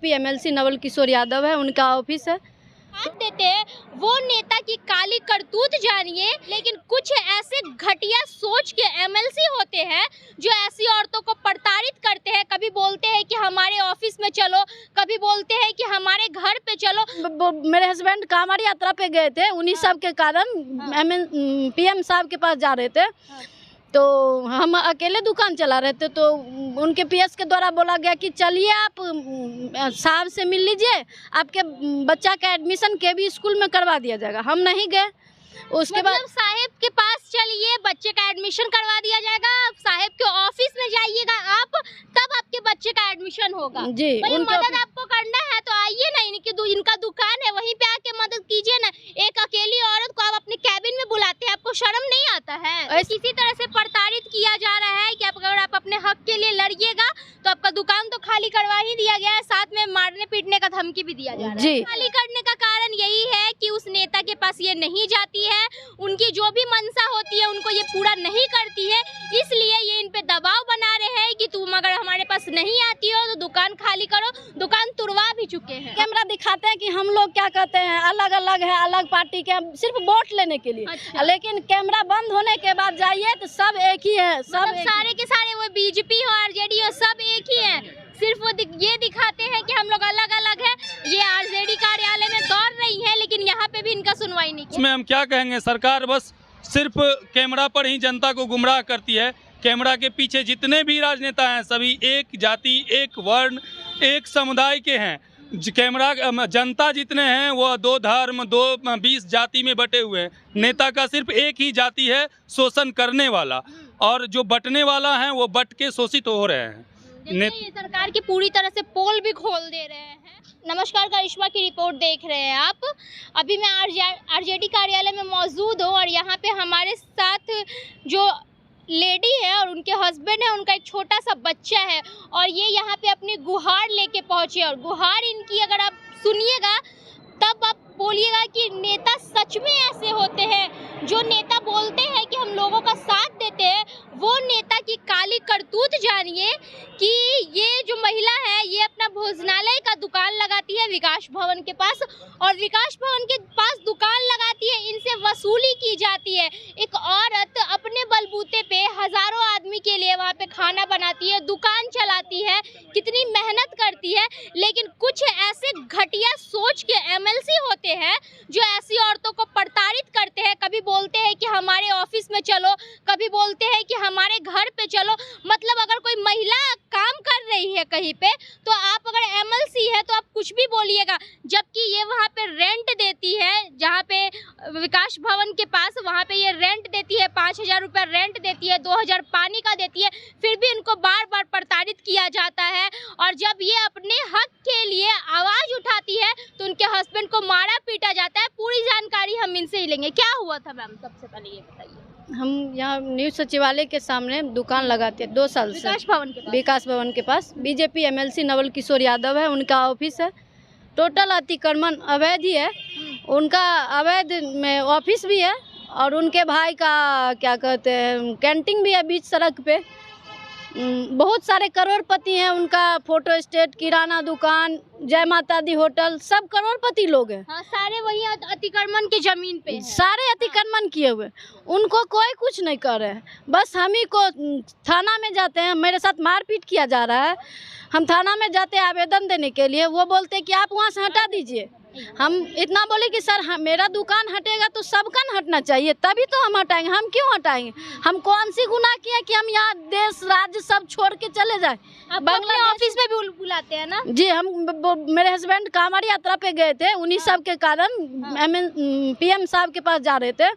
MLC Naval Kishore Yadav है, उनका office है। देते हैं वो नेता की काली करतूत जानिए, लेकिन कुछ ऐसे घटिया सोच के एमएलसी होते हैं जो ऐसी औरतों को प्रताड़ित करते हैं। कभी बोलते हैं कि हमारे ऑफिस में चलो, कभी बोलते हैं कि हमारे घर पे चलो। मेरे हस्बैंड कांवड़ यात्रा पे गए थे, उन्हीं सब के कारण पीएम साहब के पास जा रहे थे, तो हम अकेले दुकान चला रहे थे, तो उनके पीएस के द्वारा बोला गया कि चलिए आप साहब से मिल लीजिए, आपके बच्चा का एडमिशन केवी स्कूल में करवा दिया जाएगा। हम नहीं गए। उसके बाद साहब के पास चलिए, बच्चे का एडमिशन करवा दिया जाएगा, साहब के ऑफिस में जाइएगा आप, तब आपके बच्चे का एडमिशन होगा। जी, मदद आपको करना है तो आइए ना, इनका दुकान है वहीं पे आके मदद कीजिए ना। एक अकेली औरत को आप अपने कैबिन में बुलाते हैं, आपको शर्म नहीं आता है? किसी तरह से प्रताड़ित किया जा रहा है कि अगर आप अपने हक के लिए लड़िएगा तो आपका दुकान तो खाली करवा ही दिया गया है, साथ में मारने पीटने का धमकी भी दिया जा रहा है। खाली करने का कारण यही है कि उस नेता के पास ये नहीं जाती है, उनकी जो भी मंशा होती है उनको ये पूरा नहीं करती है, इसलिए ये इन पे दबाव बना रहे हैं कि तुम अगर हमारे पास नहीं आती हो तो दुकान खाली करो। दुकान तुड़वा भी चुके हैं। कैमरा दिखाते हैं कि हम लोग क्या कहते हैं, अलग अलग है, अलग पार्टी के, सिर्फ वोट लेने के लिए। अच्छा। लेकिन कैमरा बंद होने के बाद जाइए तो सब एक ही है, सब सारे के सारे, वो बीजेपी हो आरजेडी हो, सब एक ही है। सिर्फ वो ये दिखाते हैं कि हम लोग अलग अलग हैं। ये आरजेडी कार्यालय में दौड़ रही है, लेकिन यहाँ पे भी इनका सुनवाई नहीं की। इसमें हम क्या कहेंगे, सरकार बस सिर्फ कैमरा पर ही जनता को गुमराह करती है। कैमरा के पीछे जितने भी राजनेता हैं सभी एक जाति, एक वर्ण, एक समुदाय के हैं। कैमरा जनता जितने हैं वो 2 धर्म, 20 जाति में बटे हुए हैं। नेता का सिर्फ एक ही जाति है, शोषण करने वाला, और जो बटने वाला है वो बट के शोषित हो रहे हैं। ये सरकार की पूरी तरह से पोल भी खोल दे रहे हैं। नमस्कार, करिश्मा की रिपोर्ट देख रहे हैं आप। अभी मैं आरजेडी कार्यालय में मौजूद हूँ और यहाँ पे हमारे साथ जो लेडी है और उनके हस्बैंड है, उनका एक छोटा सा बच्चा है, और ये यहाँ पे अपनी गुहार लेके पहुँचे। और गुहार इनकी अगर आप सुनिएगा तब आप बोलिएगा कि नेता सच में ऐसे होते हैं। जो नेता बोलते हैं कि हम लोगों का साथ देते हैं, वो नेता की काली करतूत जानिए कि ये जो महिला है ये अपना भोजनालय का दुकान लगाती है विकास भवन के पास, और विकास भवन के पास दुकान लगाती है, इनसे वसूली की जाती है। एक औरत अपने बलबूते पे हजारों आदमी के लिए वहाँ पे खाना बनाती है, दुकान चलाती है, कितनी मेहनत करती है, लेकिन कुछ ऐसे घटिया सोच के एमएलसी होते हैं जो ऐसी औरतों को प्रताड़ित करते हैं। कभी बोलते हैं कि हमारे ऑफिस में चलो, कभी बोलते हैं कि हमारे घर पे चलो। मतलब अगर कोई महिला काम कर रही है कहीं पे, तो आप अगर एमएलसी है तो आप कुछ भी बोलिएगा, जबकि ये वहाँ पे रेंट देती है, जहाँ पे विकास भवन के पास वहाँ पे ये रेंट देती है, 5000 रुपया रेंट देती है, 2000 पानी का देती है, फिर भी इनको बार बार प्रताड़ित किया जाता है। और जब ये अपने हक के लिए आवाज उठाती है तो उनके हस्बैंड को मारा पीटा जाता है। पूरी जानकारी हम इनसे ही लेंगे। क्या हुआ था मैम, सबसे पहले ये बताइए। हम यहाँ न्यूज सचिवालय के सामने दुकान लगाते हैं 2 साल से, विकास भवन के पास। बीजेपी एमएलसी नवल किशोर यादव है, उनका ऑफिस है। टोटल अतिक्रमण अवैध ही है, उनका अवैध में ऑफिस भी है, और उनके भाई का क्या कहते हैं कैंटीन भी है बीच सड़क पे। बहुत सारे करोड़पति हैं, उनका फोटो स्टेट, किराना दुकान, जय माता दी होटल, सब करोड़पति लोग हैं। हाँ, सारे वही अतिक्रमण की जमीन पे हैं। सारे अतिक्रमण किए हुए, उनको कोई कुछ नहीं कर रहे हैं। बस हम ही को थाना में जाते हैं, मेरे साथ मारपीट किया जा रहा है। हम थाना में जाते हैं आवेदन देने के लिए, वो बोलते हैं कि आप वहाँ से हटा दीजिए। हम इतना बोले कि सर मेरा दुकान हटेगा तो सबका हटना चाहिए, तभी तो हम हटाएंगे। हम क्यों हटाएंगे? हम कौन सी गुनाह किए कि हम यहाँ देश राज्य सब छोड़ के चले जाए? बांग्ला ऑफिस में भी बुलाते हैं ना? जी, हम मेरे हस्बैंड कांवड़ यात्रा पे गए थे, उन्हीं सब के कारण पीएम साहब के पास जा रहे थे,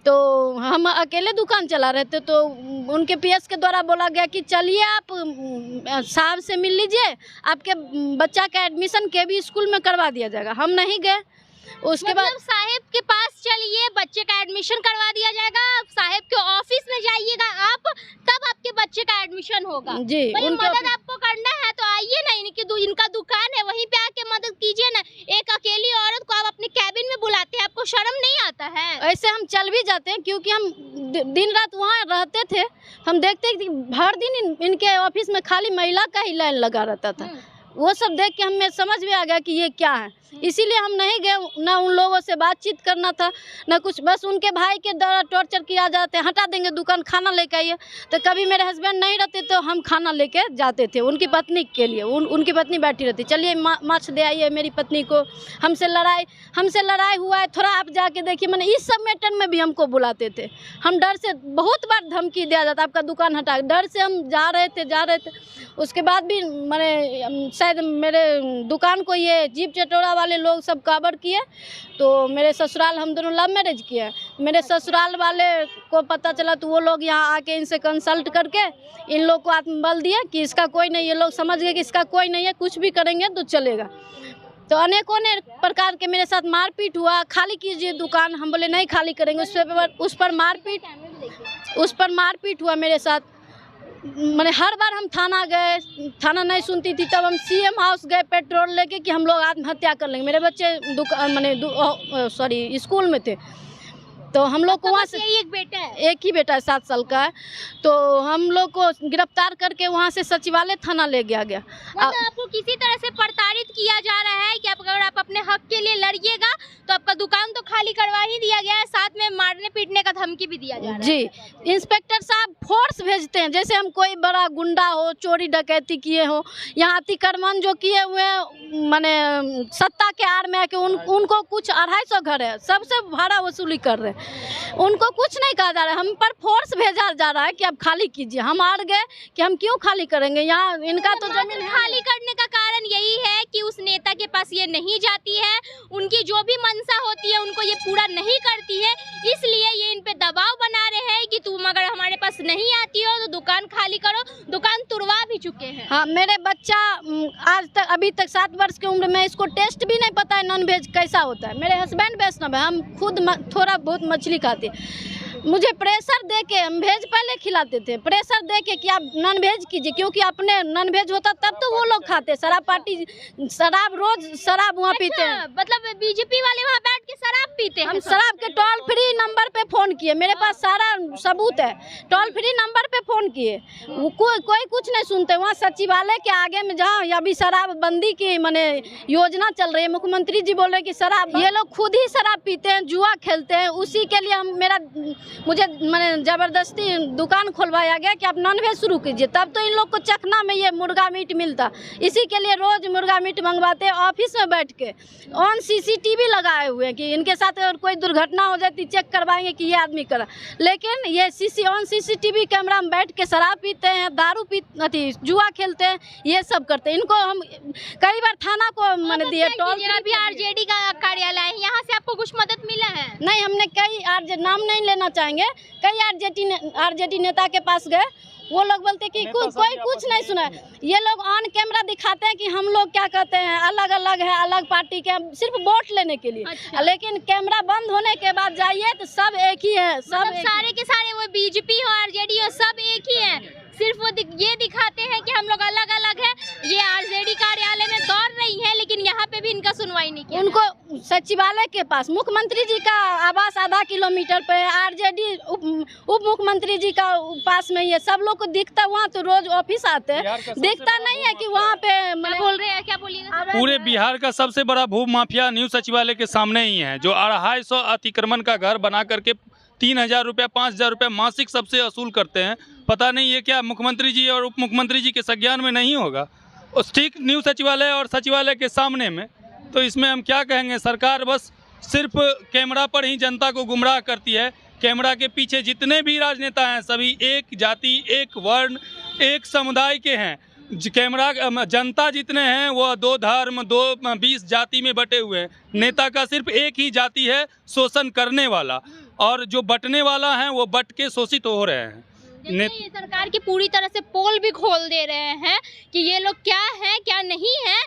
तो हम अकेले दुकान चला रहे थे, तो उनके पीएस के द्वारा बोला गया कि चलिए आप साहब से मिल लीजिए, आपके बच्चा का एडमिशन केवी स्कूल में करवा दिया जाएगा। हम नहीं गए। उसके बाद साहब के पास चलिए, बच्चे का एडमिशन करवा दिया जाएगा, साहब के ऑफिस में जाइएगा आप, तब आपके बच्चे का एडमिशन होगा। जी, मदद आपको करना है तो आइए ना, इनका दुकान है वहीं पे आके मदद कीजिए ना। एक अकेली औरत को आप अपने कैबिन में बुलाते हैं, आपको शर्म नहीं आता है? ऐसे हम चल भी जाते हैं, क्योंकि हम दिन रात वहाँ रहते थे। हम देखते कि हर दिन इनके ऑफिस में खाली महिला का ही लाइन लगा रहता था। वो सब देख के हमें समझ में आ गया कि ये क्या है। इसीलिए हम नहीं गए, ना उन लोगों से बातचीत करना था ना कुछ, बस उनके भाई के द्वारा टॉर्चर किया जाते हैं, हटा देंगे दुकान, खाना लेके आइए। तो कभी मेरे हस्बैंड नहीं रहते तो हम खाना लेके जाते थे उनकी पत्नी के लिए, उनकी पत्नी बैठी रहती, चलिए माछ दे आइए मेरी पत्नी को, हमसे लड़ाई हुआ है थोड़ा आप जाके देखिए। मैंने इस सब मैटर में भी हमको बुलाते थे, हम डर से बहुत बार धमकी दिया जाता आपका दुकान हटा, डर से हम जा रहे थे। उसके बाद भी मैंने शायद मेरे दुकान को ये जीप चटोरा वाले लोग सब कवर किए। तो मेरे ससुराल, हम दोनों लव मैरिज किए, मेरे ससुराल वाले को पता चला तो वो लोग यहाँ आके इनसे कंसल्ट करके इन लोग को आत्मबल दिया कि इसका कोई नहीं, ये लोग समझ गए कि इसका कोई नहीं है, कुछ भी करेंगे तो चलेगा। तो अनेकों प्रकार के मेरे साथ मारपीट हुआ, खाली कीजिए दुकान, हम बोले नहीं खाली करेंगे, उस पर मारपीट हुआ मेरे साथ। मैंने हर बार हम थाना गए, थाना नहीं सुनती थी, तब हम सीएम हाउस गए पेट्रोल लेके कि हम लोग आत्महत्या कर लेंगे। मेरे बच्चे स्कूल में थे, तो हम लोग को वहाँ से एक ही बेटा है 7 साल का है, तो हम लोग को गिरफ्तार करके वहाँ से सचिवालय थाना ले गया। मतलब आपको किसी तरह से प्रताड़ित किया जा रहा है कि अगर आप अपने हक के लिए लड़िएगा तो आपका दुकान तो खाली करवा ही दिया गया है, साथ में मारने पीटने का धमकी भी दिया जा रहा है। जी, इंस्पेक्टर साहब फोर्स भेजते हैं, जैसे हम कोई बड़ा गुंडा हो, चोरी डकैती किए हो, यहाँ अतिक्रमण जो किए हुए माने सत्ता के आड़ में आके उनको कुछ 250 घर है, सबसे भाड़ा वसूली कर रहे हैं, उनको कुछ नहीं कहा जा रहा है, हम पर फोर्स भेजा जा रहा है कि आप खाली कीजिए। हम हार गए कि हम क्यों खाली करेंगे, यहाँ इनका तो जमीन खाली करने का कारण यही है कि उस नेता के पास ये नहीं जाती है, उनकी जो भी मंशा होती है उनको ये पूरा नहीं करती है, इसलिए ये इन पे दबाव बना रहे हैं कि तुम अगर हमारे पास नहीं आती हो तो दुकान खाली करो। दुकान तुड़वा भी चुके हैं। हाँ, मेरे बच्चा आज तक अभी तक 7 वर्ष की उम्र में, इसको टेस्ट भी नहीं पता है नॉन वेज कैसा होता है। मेरे हस्बैंड वैष्णव है, हम खुद थोड़ा बहुत मछली खाते हैं। मुझे प्रेशर दे के, हम वेज पहले खिलाते थे, प्रेशर दे के कि आप नॉन वेज कीजिए, क्योंकि अपने नॉन वेज होता तब तो वो लोग खाते। शराब पार्टी, शराब रोज शराब वहाँ पीते हैं, मतलब बीजेपी वाले वहाँ बैठ के शराब पीते हैं। हम शराब के टोल फ्री नंबर पे फोन किए, मेरे पास सारा सबूत है, टोल फ्री नंबर पे फोन किए, कोई कुछ नहीं सुनते। वहाँ सचिवालय के आगे में जहाँ अभी शराब बंदी की माने योजना चल रही है, मुख्यमंत्री जी बोल रहे कि शराब, ये लोग खुद ही शराब पीते हैं, जुआ खेलते हैं। उसी के लिए मुझे मैंने जबरदस्ती दुकान खुलवाया गया कि आप नॉनवेज शुरू कीजिए, तब तो इन लोग को चखना में ये मुर्गा मीट मिलता। इसी के लिए रोज मुर्गा मीट मंगवाते हैं, ऑफिस में बैठ के ऑन CCTV लगाए हुए हैं कि इनके साथ अगर कोई दुर्घटना हो जाती चेक करवाएंगे कि ये आदमी करा। लेकिन ये ऑन CCTV कैमरा में बैठ के शराब पीते हैं, दारू जुआ खेलते हैं, ये सब करते हैं। इनको हम कई बार थाना को मैंने दिए, RJD का कार्यालय है, यहाँ से आपको कुछ मदद मिला है? नहीं, हमने कई नाम नहीं लेना चाहेंगे, कई RJD नेता के पास गए, वो लोग बोलते कि कोई कुछ नहीं सुना। ये लोग ऑन कैमरा दिखाते हैं कि हम लोग क्या कहते हैं, अलग अलग है, अलग पार्टी के, सिर्फ वोट लेने के लिए। अच्छा। लेकिन कैमरा बंद होने के बाद जाइए तो सब एक ही है, सब मतलब सारे के सारे, वो BJP हो RJD हो, सब एक ही है, सिर्फ वो ये दिखाते हैं कि हम लोग अलग अलग हैं। ये RJD कार्यालय में दौड़ रही है, लेकिन यहाँ पे भी इनका सुनवाई नहीं किया। उनको सचिवालय के पास, मुख्यमंत्री जी का आवास आधा किलोमीटर पे, RJD उप मुख्यमंत्री जी का पास में ये सब लोग को दिखता, वहाँ तो रोज ऑफिस आते हैं, दिखता नहीं है कि वहाँ पे बोल रहे हैं, क्या बोलिएगा? पूरे बिहार का सबसे बड़ा भू माफिया न्यू सचिवालय के सामने ही है, जो 250 अतिक्रमण का घर बना करके 3000 रुपया 5000 रुपया मासिक सबसे वसूल करते हैं। पता नहीं ये क्या मुख्यमंत्री जी और उप मुख्यमंत्री जी के संज्ञान में नहीं होगा। उस ठीक न्यू सचिवालय और सचिवालय के सामने में, तो इसमें हम क्या कहेंगे, सरकार बस सिर्फ कैमरा पर ही जनता को गुमराह करती है। कैमरा के पीछे जितने भी राजनेता हैं सभी एक जाति, एक वर्ण, एक समुदाय के हैं। कैमरा जनता जितने हैं वो 2 धर्म 20 जाति में बटे हुए हैं। नेता का सिर्फ एक ही जाति है, शोषण करने वाला, और जो बटने वाला है वो बट के शोषित हो रहे हैं। ये सरकार की पूरी तरह से पोल भी खोल दे रहे हैं कि ये लोग क्या है क्या नहीं है।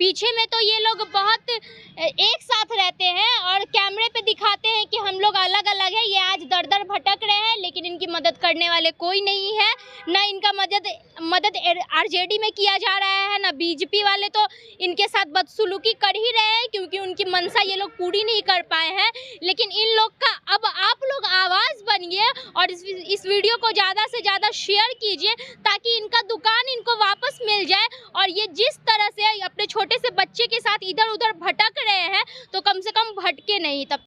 पीछे में तो ये लोग बहुत एक साथ रहते हैं और कैमरे पे दिखाते हैं कि हम लोग अलग अलग है। ये आज दर दर भटक रहे हैं, लेकिन इनकी मदद करने वाले कोई नहीं है। ना इनका मदद आरजेडी में किया जा रहा है, ना बीजेपी वाले तो इनके साथ बदसलूकी कर ही रहे हैं, क्योंकि उनकी मंशा ये लोग पूरी नहीं कर पाए हैं। लेकिन इन लोग का अब आप लोग आवाज़ बनिए और इस वीडियो को ज़्यादा से ज़्यादा शेयर कीजिए, ताकि इनका दुकान इनको वापस मिल जाए। और ये जिस तरह से अपने छोटे से बच्चे के साथ इधर उधर भटक रहे हैं, तो कम से कम भटके नहीं। तब